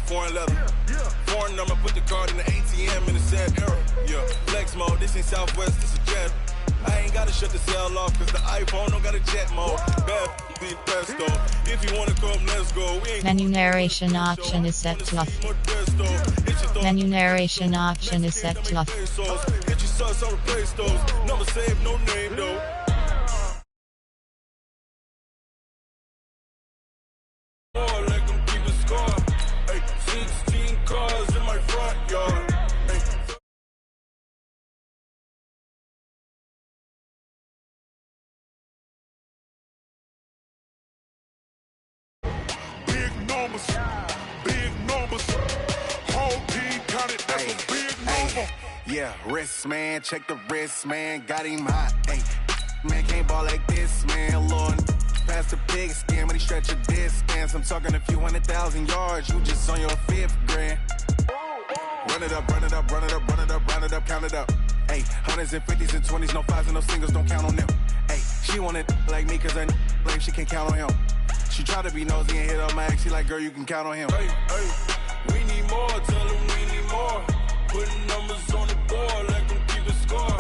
foreign leather. Foreign number, put the card in the ATM in the sad era. Yeah, flex mode, this ain't Southwest, this a jet. I ain't gotta shut the cell off, cause the iPhone don't got a jet mode. Bad be pesto. If you wanna come, let's go. Menu narration option is set to off. Menu narration option is set to off. Get your sus on replace those. Number save, no name though. Like I'm keeping score. 16 cars in my front yard. Big numbers, whole team counted, that's a big number. Yeah, wrist, man, check the wrist, man, got him hot, ayy. Man, can't ball like this, man, Lord. Past the pig skin, but he stretch a distance. I'm talking a few 100,000 yards, you just on your 5th grand. Run it up, run it up, run it up, run it up, round it up, count it up. Ayy, hundreds and 50s and 20s, no 5s and no singles, don't count on them. Ayy, she want it like me, cause her like she can't count on him. She try to be nosy and hit on my ex. She like, girl, you can count on him. Hey, we need more. Tell him we need more. Putting numbers on the board like I'm keeping score.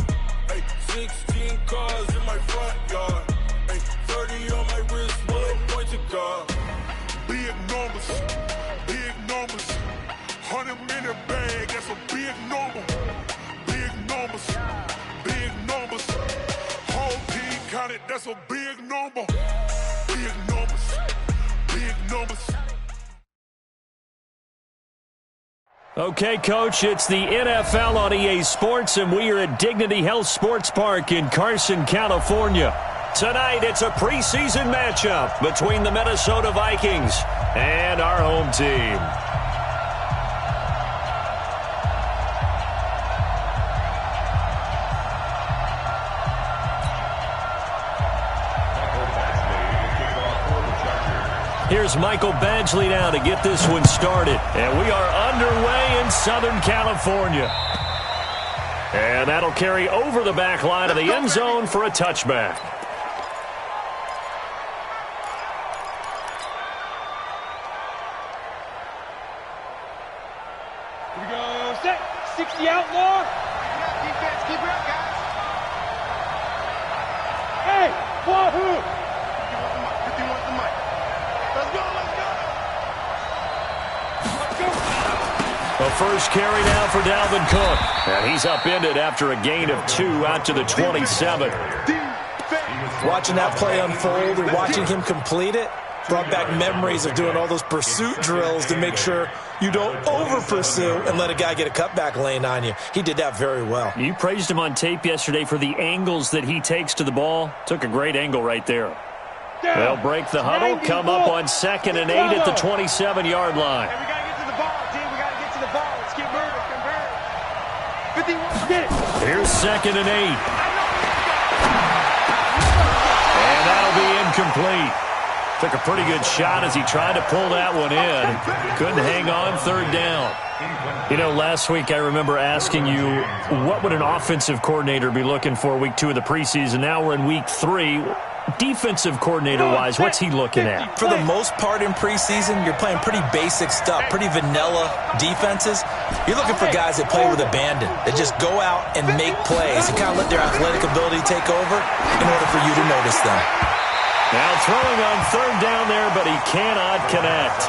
Hey, 16 cars in my front yard. Hey, 30 on my wrist, one pointed car. Big numbers, 100 minute bag, that's a big number. Big numbers, whole team counted, that's a big number. Big numbers. Okay, Coach, it's the NFL on EA Sports, and we are at Dignity Health Sports Park in Carson, California. Tonight, it's a preseason matchup between the Minnesota Vikings and our home team. Here's Michael Badgley now to get this one started. And we are underway in Southern California. And that'll carry over the back line of the end zone for a touchback. Here we go. Set. 60 outlaw. Defense, keep it up, guys. Hey, wahoo! 50 wants the mic. Let's go. The first carry now for Dalvin Cook. And he's upended after a gain of 2 out to the 27. Watching that play unfold and watching him complete it brought back memories of doing all those pursuit drills to make sure you don't over-pursue and let a guy get a cutback lane on you. He did that very well. You praised him on tape yesterday for the angles that he takes to the ball. Took a great angle right there. They'll break the huddle, come up on 2nd and 8 at the 27-yard line. Hey, we got to get to the ball, team. We got to get to the ball. Let's get moving. Convert. 51. Get it. Here's 2nd and 8. And that'll be incomplete. Took a pretty good shot as he tried to pull that one in. Couldn't hang on 3rd down. You know, last week I remember asking you, what would an offensive coordinator be looking for week 2 of the preseason? Now we're in week 3. Defensive coordinator-wise, what's he looking at? For the most part in preseason, you're playing pretty basic stuff, pretty vanilla defenses. You're looking for guys that play with abandon, that just go out and make plays and kind of let their athletic ability take over in order for you to notice them. Now throwing on 3rd down there, but he cannot connect.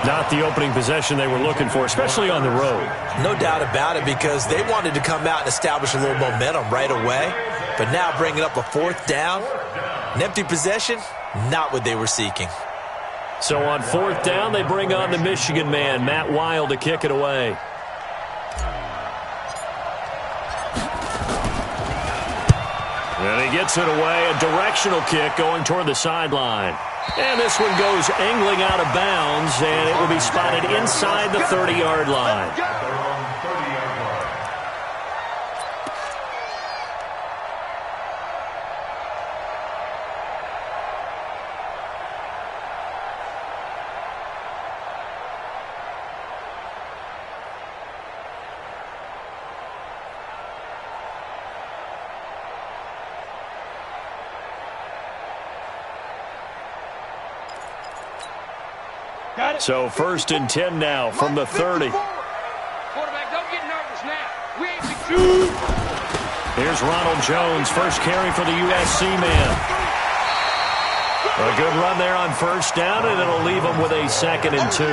Not the opening possession they were looking for, especially on the road. No doubt about it, because they wanted to come out and establish a little momentum right away. But now bringing up a 4th down, an empty possession, not what they were seeking. So on 4th down, they bring on the Michigan man, Matt Wild, to kick it away. And he gets it away, a directional kick going toward the sideline. And this one goes angling out of bounds, and it will be spotted inside the 30-yard line. So 1st and 10 now from the 30. Quarterback, don't get nervous now. We ain't been... Here's Ronald Jones, first carry for the USC man. A good run there on 1st down, and it'll leave them with a 2nd and 2.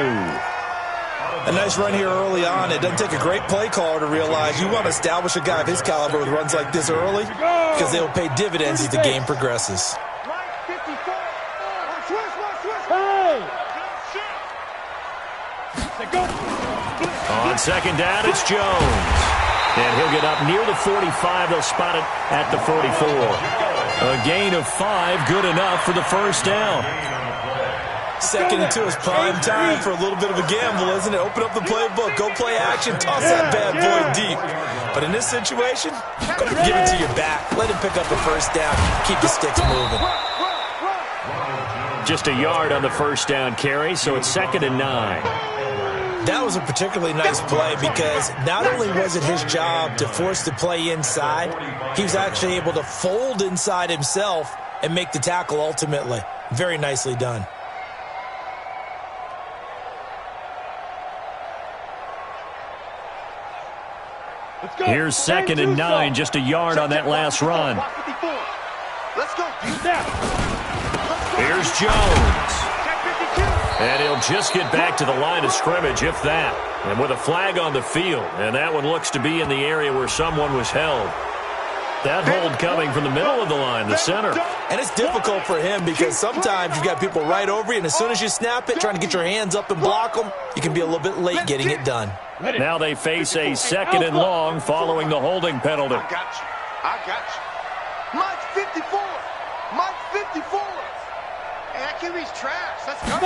A nice run here early on. It doesn't take a great play caller to realize you want to establish a guy of his caliber with runs like this early because they will pay dividends as the game progresses. On 2nd down, it's Jones. And he'll get up near the 45. They'll spot it at the 44. A gain of 5, good enough for the 1st down. 2nd and 2 is prime time for a little bit of a gamble, isn't it? Open up the playbook, go play action, toss that bad boy deep. But in this situation, go ahead and give it to your back. Let him pick up the 1st down. Keep the sticks moving. Just a yard on the 1st down carry, so it's 2nd and 9. That was a particularly nice play because not only was it his job to force the play inside, he was actually able to fold inside himself and make the tackle ultimately. Very nicely done. Here's 2nd and 9, just a yard on that last run. Let's go. Here's Jones. And he'll just get back to the line of scrimmage, if that. And with a flag on the field, and that one looks to be in the area where someone was held. That hold coming from the middle of the line, the center. And it's difficult for him because sometimes you've got people right over you, and as soon as you snap it, trying to get your hands up and block them, you can be a little bit late getting it done. Now they face a 2nd and long following the holding penalty. I got you. I got you. Mike 54. Mike 54. Hey, that QB's trash. Let's go.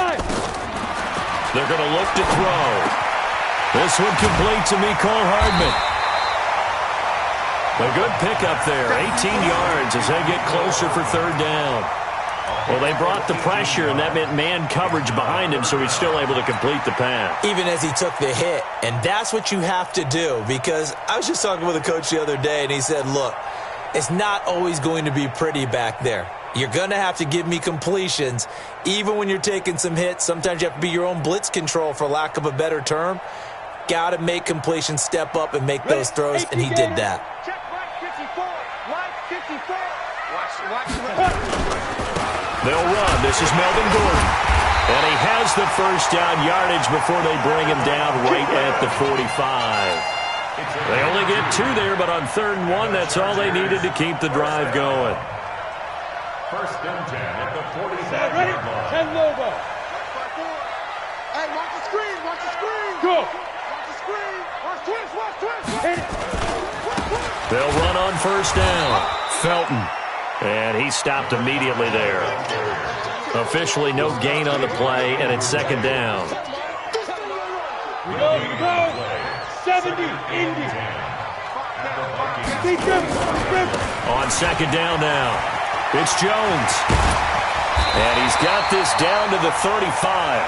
They're going to look to throw. This one complete to Mecole Hardman. A good pickup there. 18 yards as they get closer for 3rd down. Well, they brought the pressure, and that meant man coverage behind him, so he's still able to complete the pass. Even as he took the hit. And that's what you have to do, because I was just talking with a coach the other day, and he said, look, it's not always going to be pretty back there. You're going to have to give me completions. Even when you're taking some hits, sometimes you have to be your own blitz control, for lack of a better term. Got to make completions, step up, and make those throws, and he did that. Check Mike 54. Mike 54. Watch. They'll run. This is Melvin Gordon. And he has the 1st down yardage before they bring him down right at the 45. They only get 2 there, but on 3rd and 1, that's all they needed to keep the drive going. 1st and 10 at the 45. Ready? 10 Lobo. Hey, watch the screen. Watch the screen. Go. Watch the screen. Watch twist. Watch twist. Hit it. They'll run on 1st down. Felton. And he stopped immediately there. Officially no gain on the play, and it's 2nd down. Go. 70. Indy. On 2nd down now. It's Jones. And he's got this down to the 35.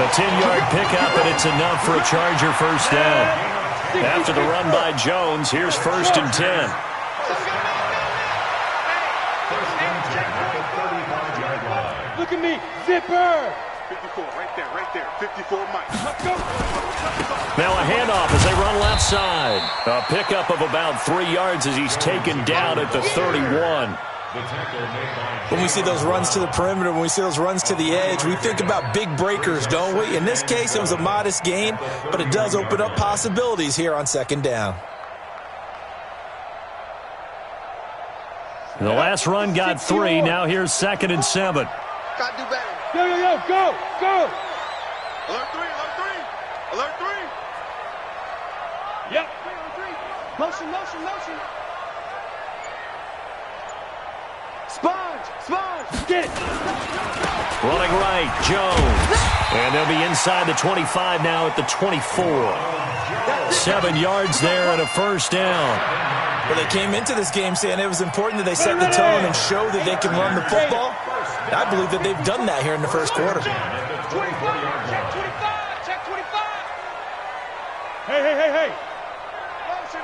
A 10-yard pickup, and it's enough for a Charger 1st down. After the run by Jones, here's 1st and 10. Look at me. Zipper. 54, right there. 54, Mike. Let's go. Now a handoff as they run left side. A pickup of about 3 yards as he's taken down at the 31. When we see those runs to the perimeter, when we see those runs to the edge, we think about big breakers, don't we? In this case, it was a modest gain, but it does open up possibilities here on 2nd down. The last run got 3. Now here's 2nd and 7. Gotta do better. Yo, go. Alert 3. Alert 3. Yep. Motion. Sponge. Get it. Running right, Jones. And they'll be inside the 25 now at the 24. 7 yards there and a 1st down. Well, they came into this game saying it was important that they set the tone and show that they can run the football. And I believe that they've done that here in the 1st quarter. 25. Check 25. Hey. Motion.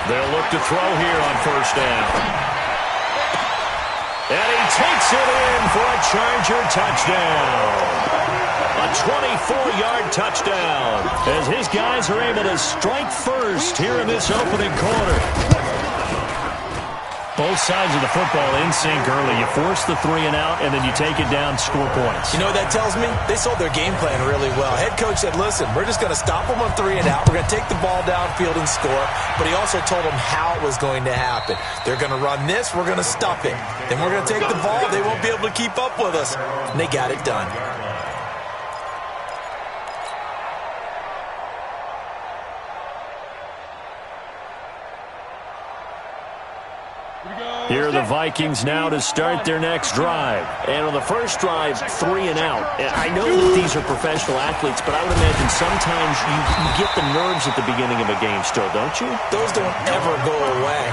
They'll look to throw here on 1st down. And he takes it in for a Charger touchdown. A 24-yard touchdown as his guys are able to strike first here in this opening quarter. Both sides of the football in sync early. You force the 3 and out, and then you take it down, score points. You know what that tells me? They sold their game plan really well. Head coach said, listen, we're just going to stop them on 3 and out. We're going to take the ball downfield and score. But he also told them how it was going to happen. They're going to run this. We're going to stop it. Then we're going to take the ball. They won't be able to keep up with us. And they got it done. Here are the Vikings now to start their next drive. And on the first drive, 3 and out. I know that these are professional athletes, but I would imagine sometimes you get the nerves at the beginning of a game still, don't you? Those don't ever go away.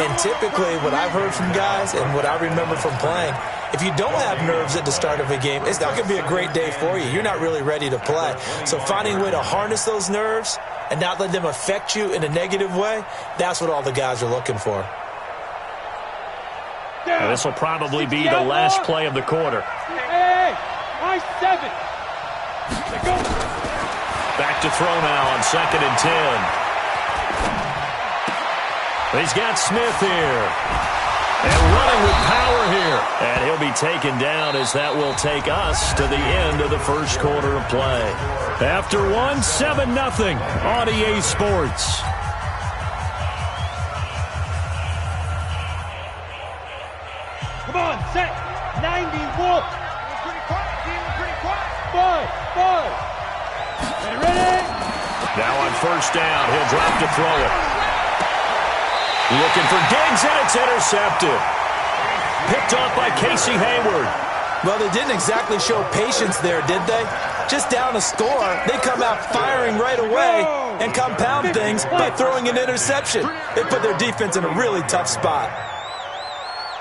And typically what I've heard from guys and what I remember from playing, if you don't have nerves at the start of a game, it's not going to be a great day for you. You're not really ready to play. So finding a way to harness those nerves and not let them affect you in a negative way, that's what all the guys are looking for. And this will probably be the last play of the quarter. Hey, nice 7. Go. Back to throw now on 2nd and 10. He's got Smith here. And running with power here. And he'll be taken down as that will take us to the end of the first quarter of play. After 1, 7-0 on EA Sports. Come on, set. 91. Pretty quiet. 5. Ready? Now on first down, he'll drop to throw it. Looking for Diggs, and it's intercepted. Picked off by Casey Hayward. Well, they didn't exactly show patience there, did they? Just down a score, they come out firing right away and compound things by throwing an interception. They put their defense in a really tough spot.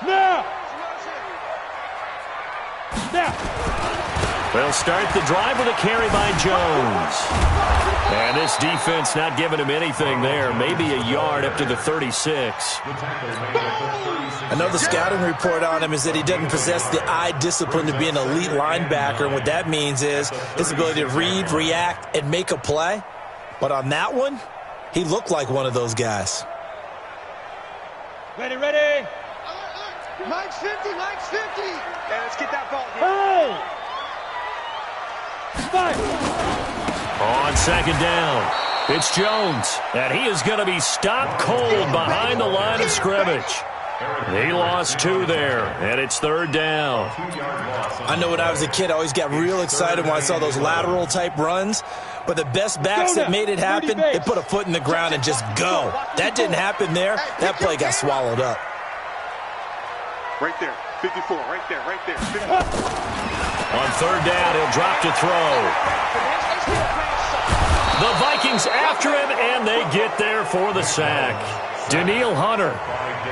Now. They'll start the drive with a carry by Jones. And this defense not giving him anything there. Maybe a yard up to the 36. Another scouting report on him is that he doesn't possess the eye discipline to be an elite linebacker. And what that means is his ability to read, react, and make a play. But on that one, he looked like one of those guys. Ready. Mike's 50. Yeah, let's get that ball. Hey! 5. On 2nd down, it's Jones. And he is going to be stopped cold behind the line of scrimmage. He lost 2 there, and it's 3rd down. I know when I was a kid, I always got real excited when I saw those lateral-type runs. But the best backs that made it happen, they put a foot in the ground and just go. That didn't happen there. That play got swallowed up. Right there, 54, right there. 54. On 3rd down, he'll drop to throw. The Vikings after him, and they get there for the sack. Danielle Hunter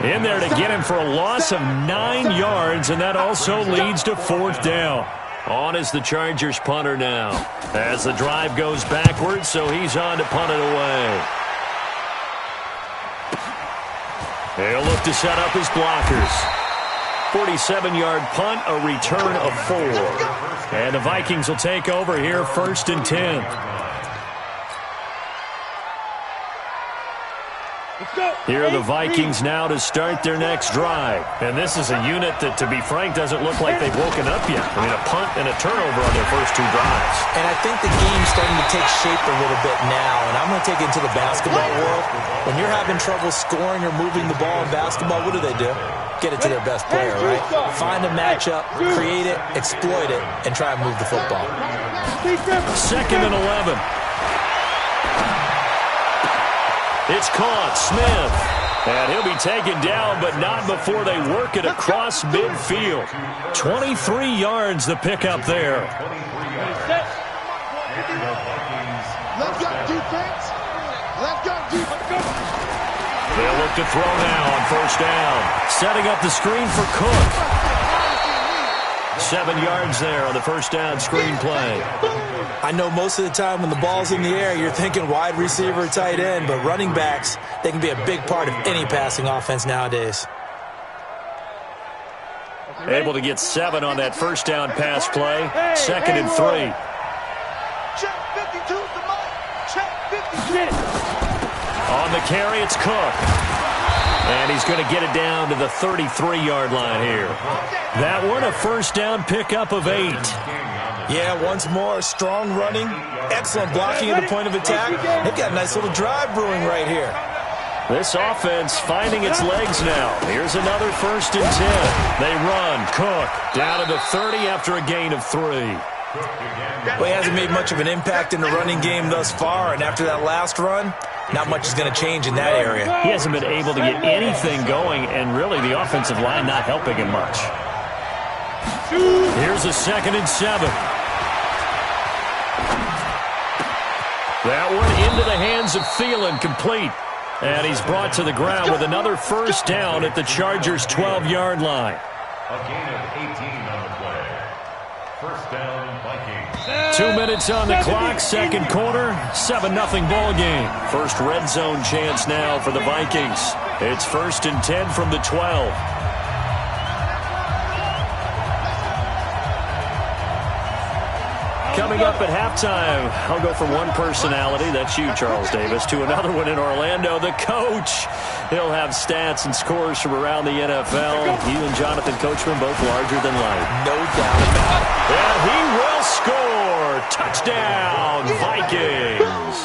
in there to get him for a loss of 9 yards, and that also leads to 4th down. On is the Chargers punter now. As the drive goes backwards, so he's on to punt it away. He'll look to set up his blockers. 47-yard punt, a return of 4. And the Vikings will take over here 1st and 10. Here are the Vikings now to start their next drive. And this is a unit that, to be frank, doesn't look like they've woken up yet. I mean, a punt and a turnover on their first 2 drives. And I think the game's starting to take shape a little bit now. And I'm going to take it into the basketball world. When you're having trouble scoring or moving the ball in basketball, what do? Get it to their best player, right? Find a matchup, create it, exploit it, and try and move the football. 2nd and 11. It's caught, Smith. And he'll be taken down, but not before they work it across midfield. 23 yards the pickup there. Let's go, defense. They'll look to throw now on 1st down. Setting up the screen for Cook. 7 yards there on the 1st down screen play. I know most of the time when the ball's in the air, you're thinking wide receiver, tight end, but running backs, they can be a big part of any passing offense nowadays. Able to get 7 on that first down pass play. 2nd and 3. Check 52's the mic. Check 52. On the carry, it's Cook. And he's going to get it down to the 33-yard line here. That one, a first down pickup of 8. Yeah, once more, strong running, excellent blocking at the point of attack. They've got a nice little drive brewing right here. This offense finding its legs now. Here's another 1st and 10. They run. Cook down to the 30 after a gain of 3. Well, he hasn't made much of an impact in the running game thus far, and after that last run, not much is going to change in that area. He hasn't been able to get anything going, and really the offensive line not helping him much. Here's a 2nd and 7. That one into the hands of Thielen, complete. And he's brought to the ground with another first down at the Chargers' 12-yard line. A gain of 18 on the play. First down, Vikings. 2 minutes on the clock, second quarter, 7-0 ball game. First red zone chance now for the Vikings. It's 1st and 10 from the 12. Coming up at halftime, I'll go from one personality, that's you, Charles Davis, to another one in Orlando, the coach. He'll have stats and scores from around the NFL. You and Jonathan Coachman both larger than life. No doubt about it. And he will score. Touchdown, Vikings.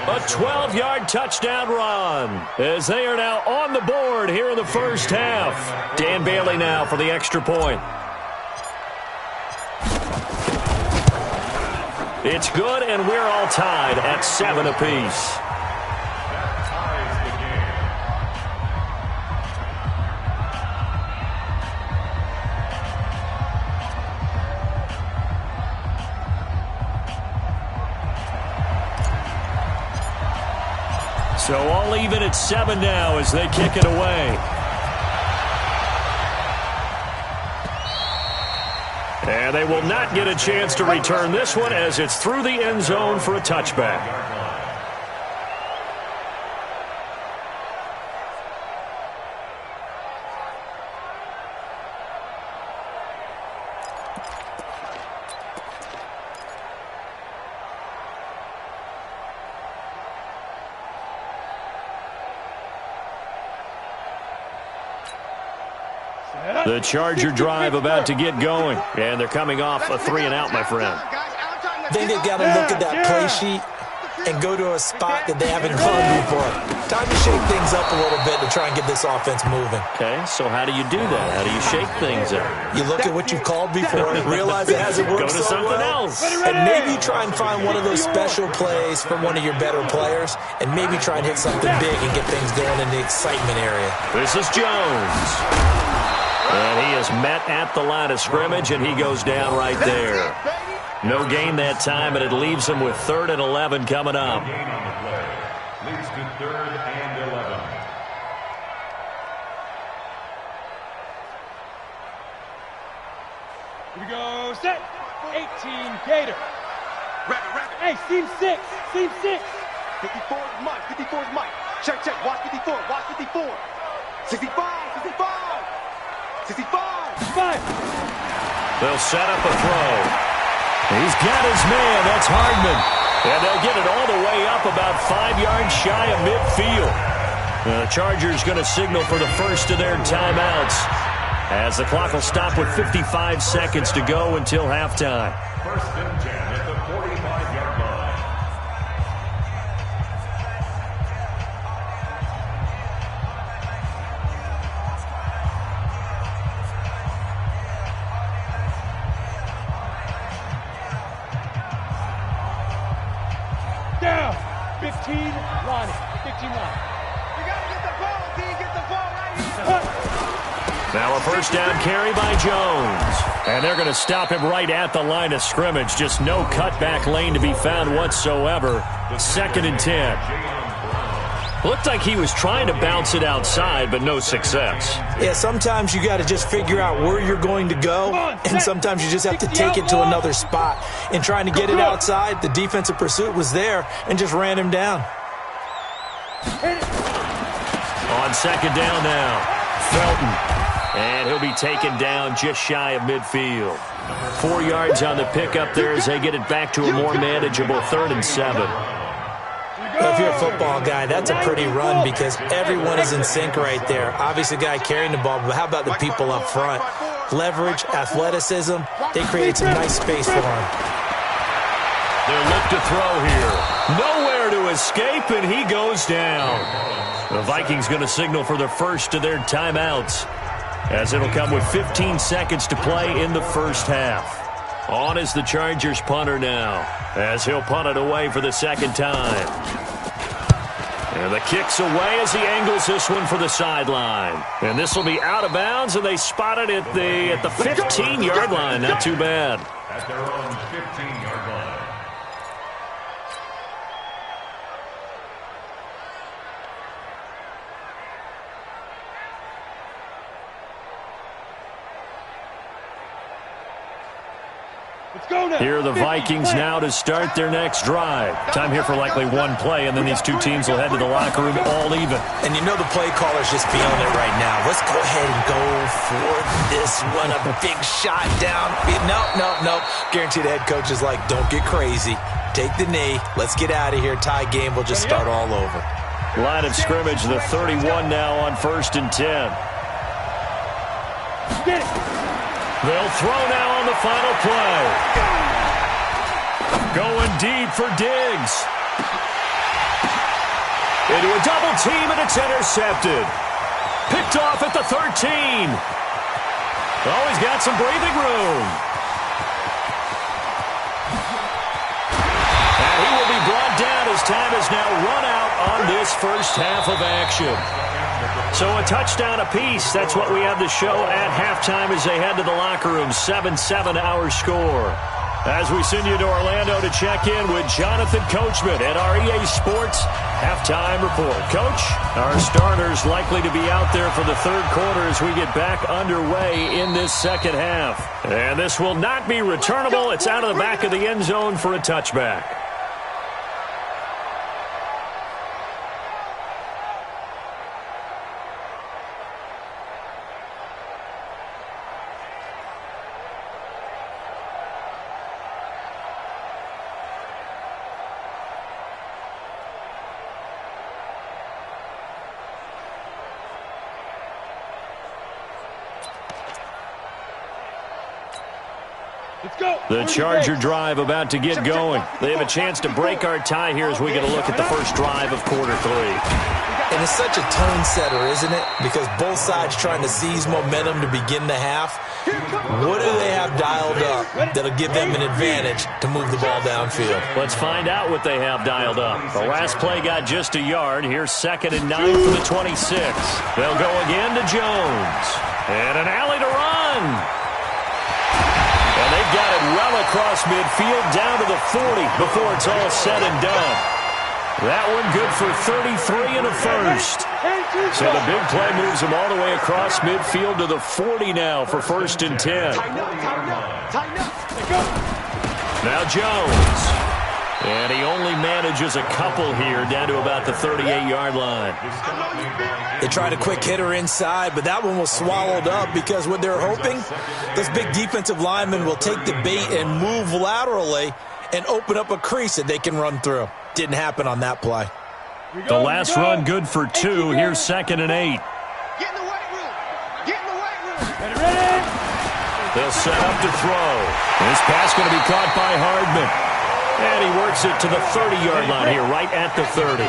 A 12-yard touchdown run as they are now on the board here in the first half. Dan Bailey now for the extra point. It's good, and we're all tied at 7 apiece. So all even at 7 now as they kick it away. And they will not get a chance to return this one as it's through the end zone for a touchback. The Charger drive about to get going. And they're coming off a 3-and-out, my friend. I think they've got to look at that play sheet and go to a spot that they haven't gone before. Time to shake things up a little bit to try and get this offense moving. Okay, so how do you do that? How do you shake things up? You look at what you've called before and realize it hasn't worked Go to so something well. else. And maybe try and find one of those special plays from one of your better players and maybe try and hit something big and get things going in the excitement area. This is Jones. And he is met at the line of scrimmage, and he goes down right there. No gain that time, and it leaves him with 3rd and 11 coming up. Gain on the play. Leads to 3rd and 11. Here we go, set. 18, Gator. Hey, seam 6, seam 6. 54 is Mike, 54 is Mike. Check, check, watch 54, watch 54. 65, 65. 65. 5. They'll set up a throw. He's got his man. That's Hardman. And they'll get it all the way up about 5 yards shy of midfield. The Chargers going to signal for the first of their timeouts as the clock will stop with 55 seconds to go until halftime. 1st and 10 at the 45-yard line. Down. 15, Lonnie. 15, Lonnie. You got to get the ball, D. Get the ball right here. Now a first down carry by Jones. And they're going to stop him right at the line of scrimmage. Just no cutback lane to be found whatsoever. 2nd and 10. Looked like he was trying to bounce it outside, but no success. Yeah, sometimes you got to just figure out where you're going to go, and sometimes you just have to take it to another spot. In trying to get it outside, the defensive pursuit was there and just ran him down. On 2nd down now, Felton. And he'll be taken down just shy of midfield. 4 yards on the pickup there as they get it back to a more manageable 3rd and 7. Well, if you're a football guy, that's a pretty run because everyone is in sync right there. Obviously, the guy carrying the ball, but how about the people up front? Leverage, athleticism, they created some nice space for him. They'll look to throw here. Nowhere to escape, and he goes down. The Vikings going to signal for the first of their timeouts, as it'll come with 15 seconds to play in the first half. On is the Chargers punter now, as he'll punt it away for the second time. And the kick's away as he angles this one for the sideline. And this will be out of bounds, and they spot it at the 15-yard line. Not too bad. At their own 15-yard line. Here are the Vikings now to start their next drive. Time here for likely one play, and then these two teams will head to the locker room all even. And you know the play caller's just feeling it right now. Let's go ahead and go for this one. A big shot down. Nope. Guaranteed the head coach is like, don't get crazy. Take the knee. Let's get out of here. Tie game will just start all over. Line of scrimmage, the 31 now on 1st and 10. They'll throw now on the final play. Going deep for Diggs. Into a double team, and it's intercepted. Picked off at the 13. Oh, he's got some breathing room. And he will be brought down as time is now run out on this first half of action. So a touchdown apiece. That's what we have to show at halftime as they head to the locker room. 7-7 our score. As we send you to Orlando to check in with Jonathan Coachman at our EA Sports Halftime Report. Coach, our starters likely to be out there for the third quarter as we get back underway in this second half. And this will not be returnable. It's out of the back of the end zone for a touchback. The Charger drive about to get going. They have a chance to break our tie here as we get a look at the first drive of quarter 3. And it's such a tone setter, isn't it? Because both sides trying to seize momentum to begin the half. What do they have dialed up that'll give them an advantage to move the ball downfield? Let's find out what they have dialed up. The last play got just a yard. Here's 2nd and 9 for the 26. They'll go again to Jones. And an alley to run. And they've got it well across midfield down to the 40 before it's all said and done. That one good for 33 and a first. So the big play moves them all the way across midfield to the 40 now for 1st and 10. Now Jones. And he only manages a couple here down to about the 38-yard line. They tried a quick hitter inside, but that one was swallowed up because what they're hoping, this big defensive lineman will take the bait and move laterally and open up a crease that they can run through. Didn't happen on that play. The last run good for 2. Here's 2nd and 8. Get in the weight room. Get in the weight room. Ready? They'll set up to throw. This pass going to be caught by Hardman. And he works it to the 30-yard line here, right at the 30.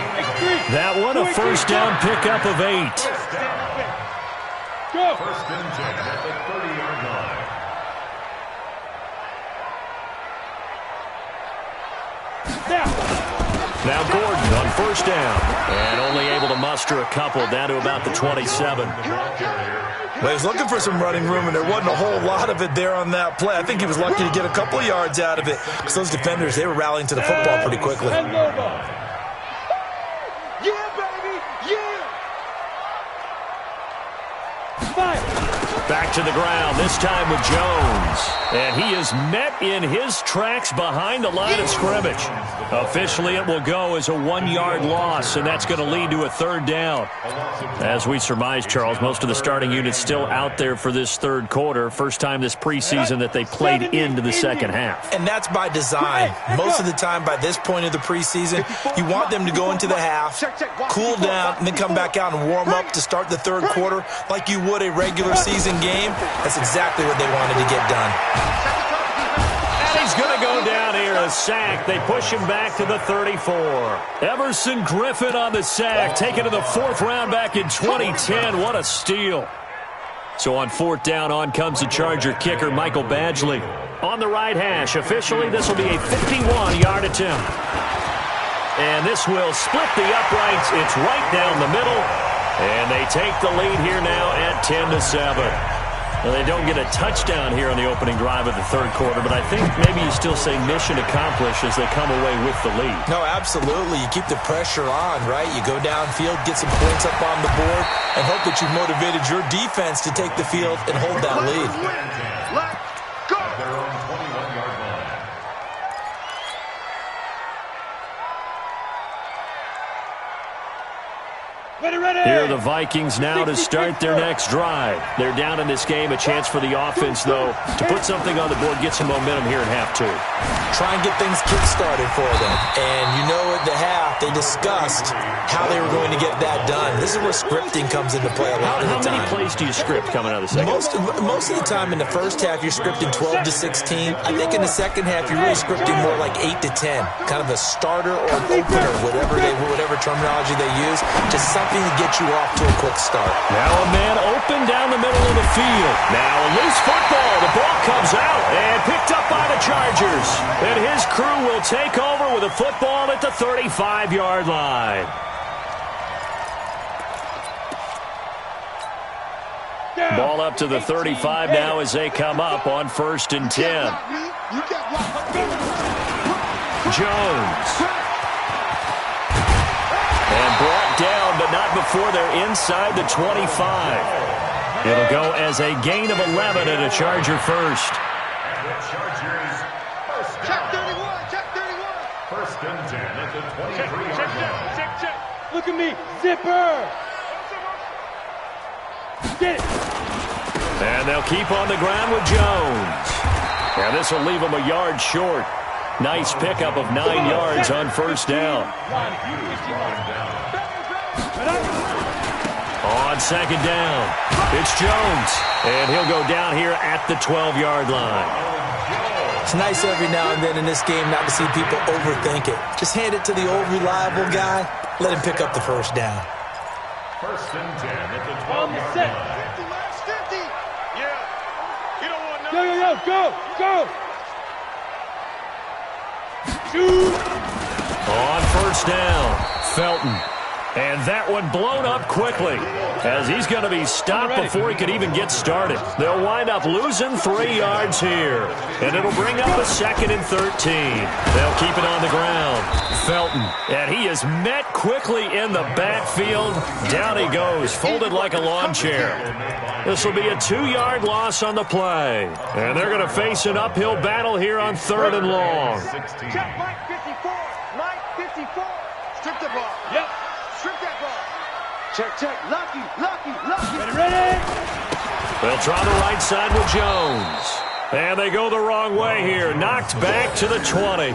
That one, a first down pickup of 8. Go. 1st and 10 at the 30-yard line. Now Gordon on first down. And only able to muster a couple down to about the 27. Well, he was looking for some running room, and there wasn't a whole lot of it there on that play. I think he was lucky to get a couple of yards out of it because those defenders, they were rallying to the football pretty quickly. Yeah, baby. Yeah. Back to the ground, this time with Jones. And he is met in his tracks behind the line of scrimmage. Officially, it will go as a 1-yard loss, and that's going to lead to a third down. As we surmise, Charles, most of the starting unit's still out there for this third quarter. First time this preseason that they played into the second half. And that's by design. Most of the time by this point of the preseason, you want them to go into the half, cool down, and then come back out and warm up to start the third quarter like you would a regular season game. That's exactly what they wanted to get done. And he's going to go down here, a sack. They push him back to the 34. Everson Griffin on the sack, taken to the 4th round back in 2010. What a steal. So on 4th down, on comes the Charger kicker, Michael Badgley. On the right hash, officially, this will be a 51-yard attempt. And this will split the uprights. It's right down the middle. And they take the lead here now at 10-7. Well, they don't get a touchdown here on the opening drive of the third quarter, but I think maybe you still say mission accomplished as they come away with the lead. No, absolutely. You keep the pressure on, right? You go downfield, get some points up on the board, and hope that you've motivated your defense to take the field and hold that lead. Let's go! Their own 21-yard line. Here are the Vikings now to start their next drive. They're down in this game. A chance for the offense, though, to put something on the board, get some momentum here in half 2. Try and get things kick-started for them. And you know at the half, they discussed how they were going to get that done. This is where scripting comes into play a lot of the time. How many plays do you script coming out of the second? Most of the time in the first half, you're scripting 12 to 16. I think in the second half, you're really scripting more like 8 to 10. Kind of a starter or an opener, whatever terminology they use. Just something to get you off to a quick start. Now a man open down the middle of the field. Now a loose football. The ball comes out and picked up by the Chargers. And his crew will take over with a football at the 35-yard line. Ball up to the 35 now as they come up on 1st and 10. Jones. And brought down, but not before they're inside the 25. It'll go as a gain of 11 and a Charger first. Check 31, check 31. 1st and 10 at the 23-yard line. Check. Look at me. Zipper. Get it. And they'll keep on the ground with Jones. And this will leave them a yard short. Nice pickup of 9 yards on 1st down. On 2nd down, it's Jones. And he'll go down here at the 12-yard line. It's nice every now and then in this game not to see people overthink it. Just hand it to the old reliable guy. Let him pick up the 1st down. 1st and 10 at the 12-yard line. 50, last 50. Yeah. You don't want Yo, yo, yo, go. On 1st down, Felton. And that one blown up quickly as he's going to be stopped before he could even get started. They'll wind up losing 3 yards here. And it'll bring up a 2nd and 13. They'll keep it on the ground. Felton. And he is met quickly in the backfield. Down he goes, folded like a lawn chair. This will be a 2-yard loss on the play. And they're going to face an uphill battle here on 3rd and long. Check Mike 54. Mike 54. Strip the ball. Yep. Strip that ball. Check. Lucky. Ready. They'll try the right side with Jones. And they go the wrong way here. Knocked back to the 20.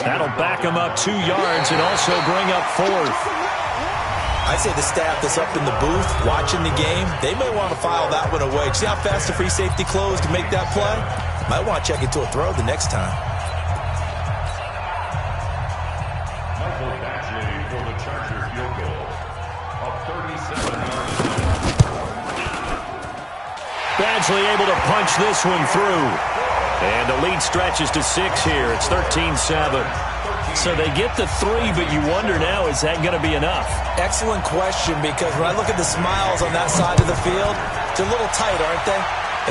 That'll back them up 2 yards and also bring up 4th. I'd say the staff that's up in the booth watching the game, they may want to file that one away. See how fast the free safety closed to make that play? Might want to check it to a throw the next time. Michael Badgley for the Charger field goal. A 37-yard line. Badgley able to punch this one through. And the lead stretches to 6 here. It's 13-7. So they get the 3, but you wonder now, is that going to be enough? Excellent question, because when I look at the smiles on that side of the field, they're a little tight, aren't they?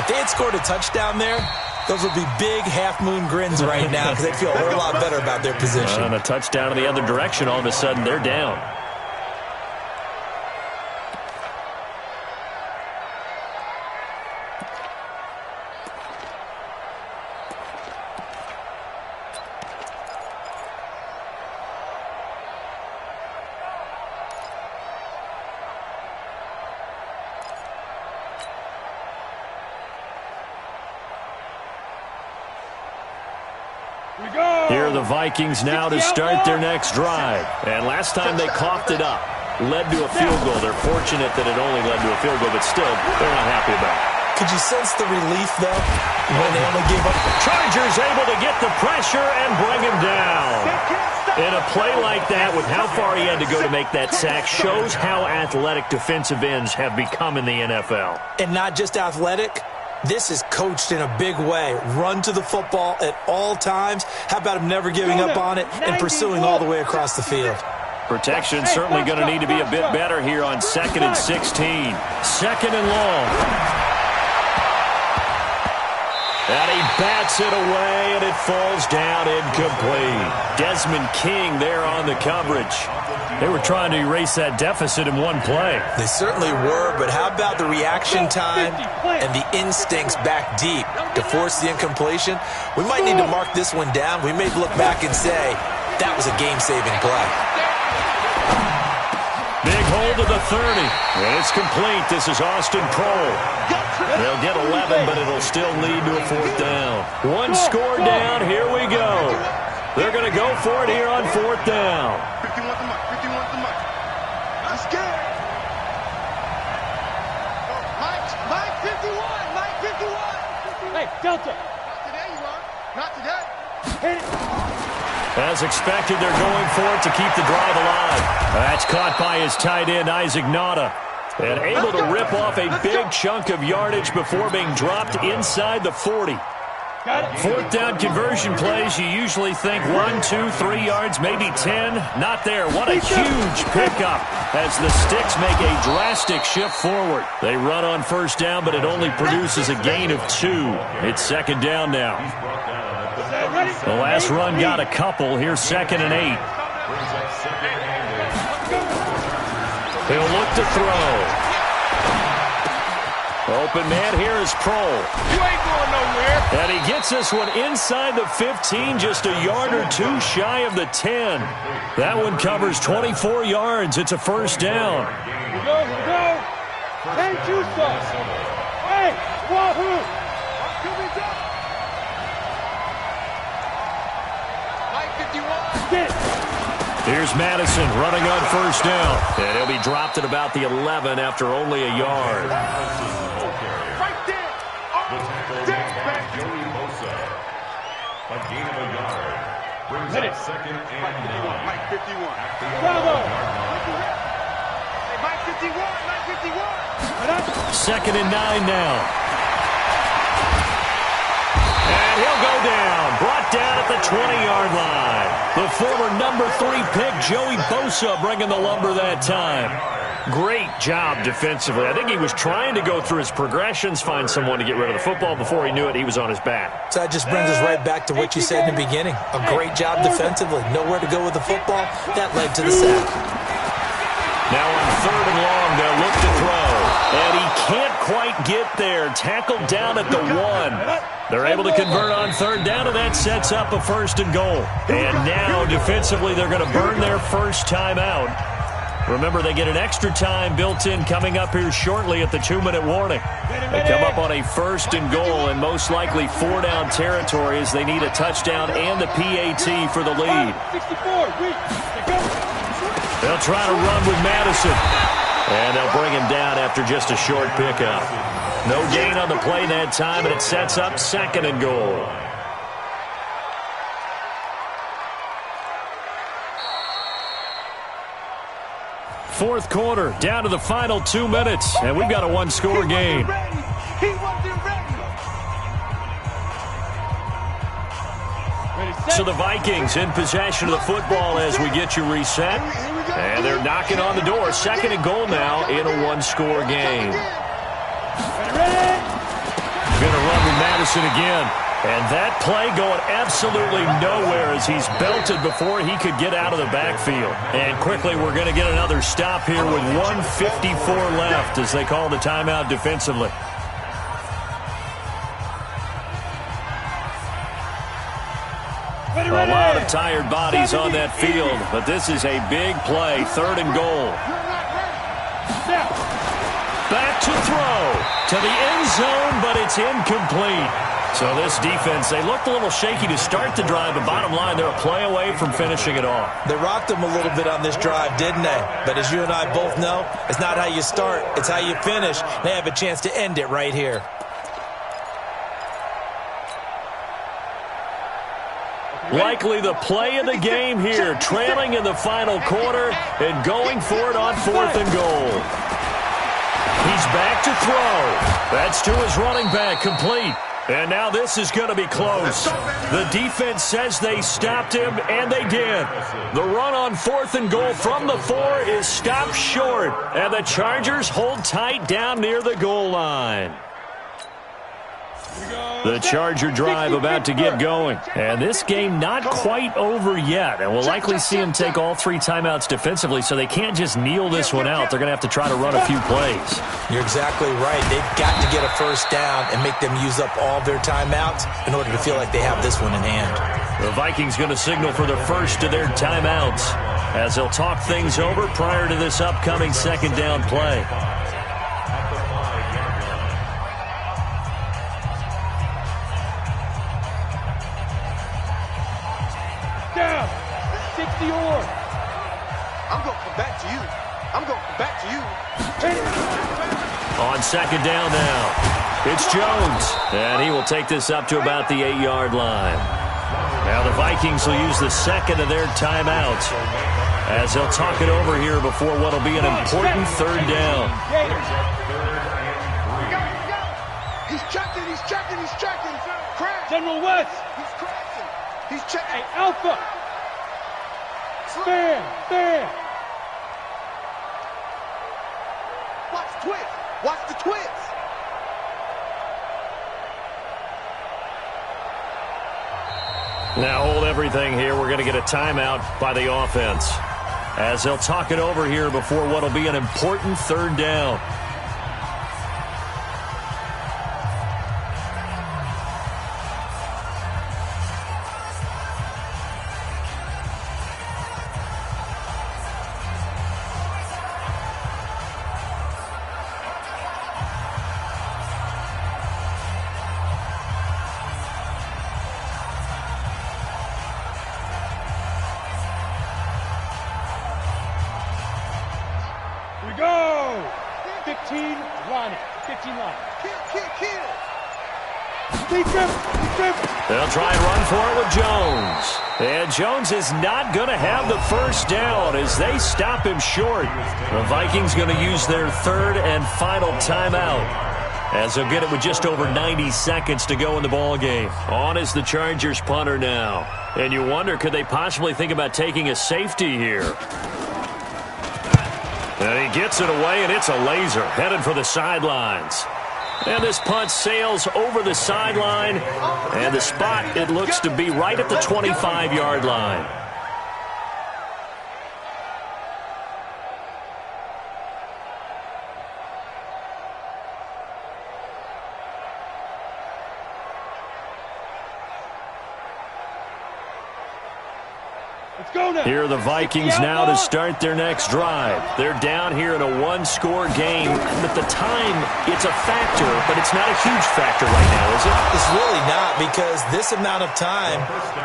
If they had scored a touchdown there, those would be big half-moon grins right now because they'd feel a whole lot better about their position. On a touchdown in the other direction, all of a sudden, they're down. Here are the Vikings now to start their next drive. And last time they coughed it up, led to a field goal. They're fortunate that it only led to a field goal, but still, they're not happy about it. Could you sense the relief, though, when they only gave up? Chargers able to get the pressure and bring him down. In a play like that, with how far he had to go to make that sack, shows how athletic defensive ends have become in the NFL. And not just athletic. This is coached in a big way. Run to the football at all times. How about him never giving up on it and pursuing all the way across the field? Protection certainly going to need to be a bit better here on 2nd and 16. 2nd and long. And he bats it away, and it falls down incomplete. Desmond King there on the coverage. They were trying to erase that deficit in one play. They certainly were, but how about the reaction time and the instincts back deep to force the incompletion? We might need to mark this one down. We may look back and say, that was a game-saving play. Big hold to the 30, and it's complete. This is Austin Prohl. They'll get 11, but it'll still lead to a 4th down. One score down, here we go. They're going to go for it here on 4th down. 51 to Mike, 51 to Mike. Let's get it. Mike 51, Mike 51. Hey, Delta. Not today, you are. Not today. Hit it. As expected, they're going for it to keep the drive alive. That's caught by his tight end, Isaac Nauta. And able to rip off a big chunk of yardage before being dropped inside the 40. 4th down conversion plays, you usually think 1, 2, 3 yards, maybe 10. Not there. What a huge pickup as the Sticks make a drastic shift forward. They run on 1st down, but it only produces a gain of 2. It's 2nd down now. The last run got a couple. Here's 2nd and 8. He'll look to throw. Open man here is Prohl. You ain't going nowhere. And he gets this one inside the 15, just a yard or 2 shy of the 10. That one covers 24 yards. It's a 1st down. Go. Hey, Juice. Hey, Wahoo. Mike 51. Get it. Here's Madison running on 1st down. And he'll be dropped at about the 11 after only a yard. Right there. A gain of a yard. Brings up 2nd and 9. Mike 51. Bravo. Hey, Mike 51. Mike 51. 2nd and 9 now. And he'll go down. Brought down at the 20-yard line. The former number 3 pick, Joey Bosa, bringing the lumber that time. Great job defensively. I think he was trying to go through his progressions, find someone to get rid of the football. Before he knew it, he was on his back. So that just brings us right back to what you said in the beginning. A great job defensively. Nowhere to go with the football. That led to the sack. Now on 3rd and long, they'll look to throw. And he can't quite get there. Tackled down at the 1. They're able to convert on 3rd down, and that sets up a 1st and goal. And now, defensively, they're going to burn their first time out. Remember, they get an extra time built in coming up here shortly at the 2-minute warning. They come up on a 1st and goal, and most likely 4-down territory as they need a touchdown and the PAT for the lead. 64. They'll try to run with Madison. And they'll bring him down after just a short pickup. No gain on the play that time, and it sets up 2nd and goal. Fourth quarter, down to the final 2 minutes, and we've got a 1-score game. So the Vikings in possession of the football as we get you reset. And they're knocking on the door. 2nd and goal now in a 1-score game. Going to run with Madison again. And that play going absolutely nowhere as he's belted before he could get out of the backfield. And quickly we're going to get another stop here with 1:54 left as they call the timeout defensively. A lot of tired bodies on that field, but this is a big play. 3rd and goal. Back to throw to the end zone, but it's incomplete. So this defense, they looked a little shaky to start the drive, but bottom line, they're a play away from finishing it off. They rocked them a little bit on this drive, didn't they? But as you and I both know, it's not how you start, it's how you finish. They have a chance to end it right here. Likely the play of the game here, trailing in the final quarter and going for it on 4th and goal. He's back to throw. That's to his running back, complete. And now this is going to be close. The defense says they stopped him, and they did. The run on 4th and goal from the 4 is stopped short, and the Chargers hold tight down near the goal line. The Charger drive about to get going. And this game not quite over yet. And we'll likely see them take all 3 timeouts defensively, so they can't just kneel this one out. They're going to have to try to run a few plays. You're exactly right. They've got to get a first down and make them use up all their timeouts in order to feel like they have this one in hand. The Vikings going to signal for the first of their timeouts as they'll talk things over prior to this upcoming 2nd down play. Down. 60 or. I'm going to come back to you. I'm going to come back to you. On 2nd down now, it's Jones. And he will take this up to about the 8-yard line. Now the Vikings will use the 2nd of their timeouts as they'll talk it over here before what will be an important 3rd down. He's checking, he's checking, he's checking. Crash. General West. He's crashing. He's checking. Hey, Alpha. Bam. Watch the twist. Watch the twist. Now hold everything here. We're going to get a timeout by the offense as they'll talk it over here before what will be an important 3rd down. Go! 15 line. 15 line. Kill. They'll try and run for it with Jones. And Jones is not going to have the first down as they stop him short. The Vikings going to use their 3rd and final timeout as they'll get it with just over 90 seconds to go in the ball game. On is the Chargers punter now. And you wonder, could they possibly think about taking a safety here? And he gets it away, and it's a laser headed for the sidelines. And this punt sails over the sideline, and the spot, it looks to be right at the 25-yard line. Here are the Vikings now to start their next drive. They're down here in a 1-score game. At the time, it's a factor, but it's not a huge factor right now, is it? It's really not, because this amount of time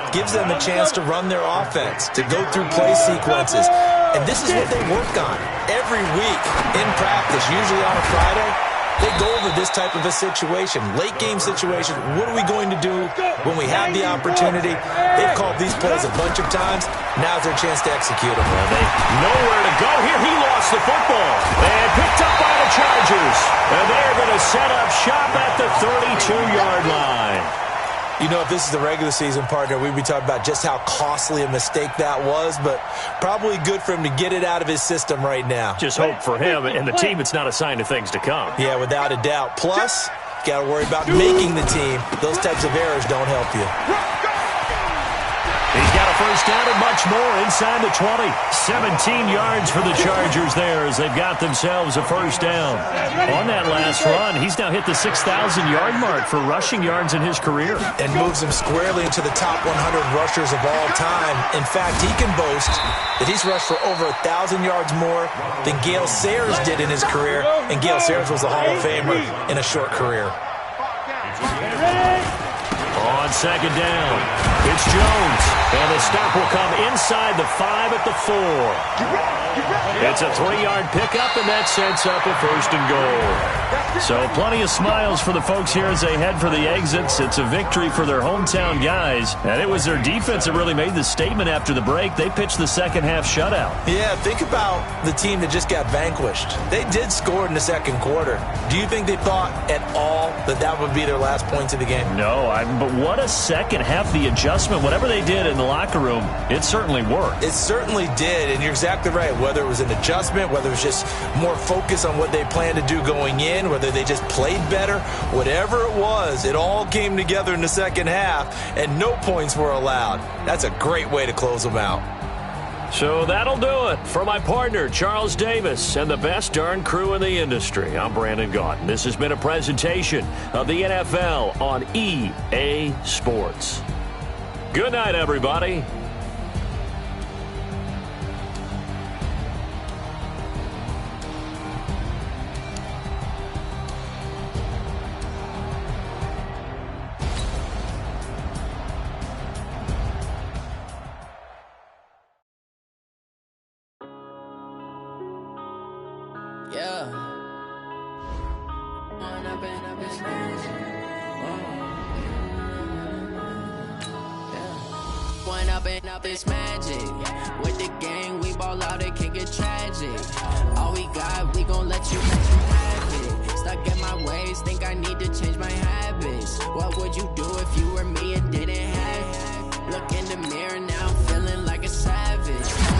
gives them a chance to run their offense, to go through play sequences. And this is what they work on every week in practice, usually on a Friday. They go over this type of a situation, late-game situation. What are we going to do when we have the opportunity? They've called these plays a bunch of times. Now's their chance to execute them. Well, they know where to go here. He lost the football and picked up by the Chargers. And they're going to set up shop at the 32-yard line. You know, if this is the regular season, partner, we'd be talking about just how costly a mistake that was, but probably good for him to get it out of his system right now. Just hope for him and the team it's not a sign of things to come. Yeah, without a doubt. Plus, got to worry about making the team. Those types of errors don't help you. He's got a first down and much more inside the 20. 17 yards for the Chargers there as they've got themselves a first down. On that last run, he's now hit the 6,000-yard mark for rushing yards in his career. And moves him squarely into the top 100 rushers of all time. In fact, he can boast that he's rushed for over 1,000 yards more than Gale Sayers did in his career. And Gale Sayers was a Hall of Famer in a short career. Ready? second down. It's Jones, and the stop will come inside the 5 at the 4. It's a 3-yard pickup, and that sets up a 1st and goal. So plenty of smiles for the folks here as they head for the exits. It's a victory for their hometown guys, and it was their defense that really made the statement after the break. They pitched the second-half shutout. Yeah, think about the team that just got vanquished. They did score in the second quarter. Do you think they thought at all that that would be their last points of the game? No, but what a second half. The adjustment, whatever they did in the locker room, it certainly worked. It certainly did, and you're exactly right. Whether it was an adjustment, whether it was just more focus on what they planned to do going in, whether they just played better, whatever it was, it all came together in the second half, and no points were allowed. That's a great way to close them out. So that'll do it. For my partner, Charles Davis, and the best darn crew in the industry, I'm Brandon Gaudin. This has been a presentation of the NFL on EA Sports. Good night, everybody. This magic with the gang, we ball out, it can get tragic. All we got, we gon' let you have it. Stuck in my ways, think I need to change my habits. What would you do if you were me and didn't have it? Look in the mirror now, I'm feeling like a savage.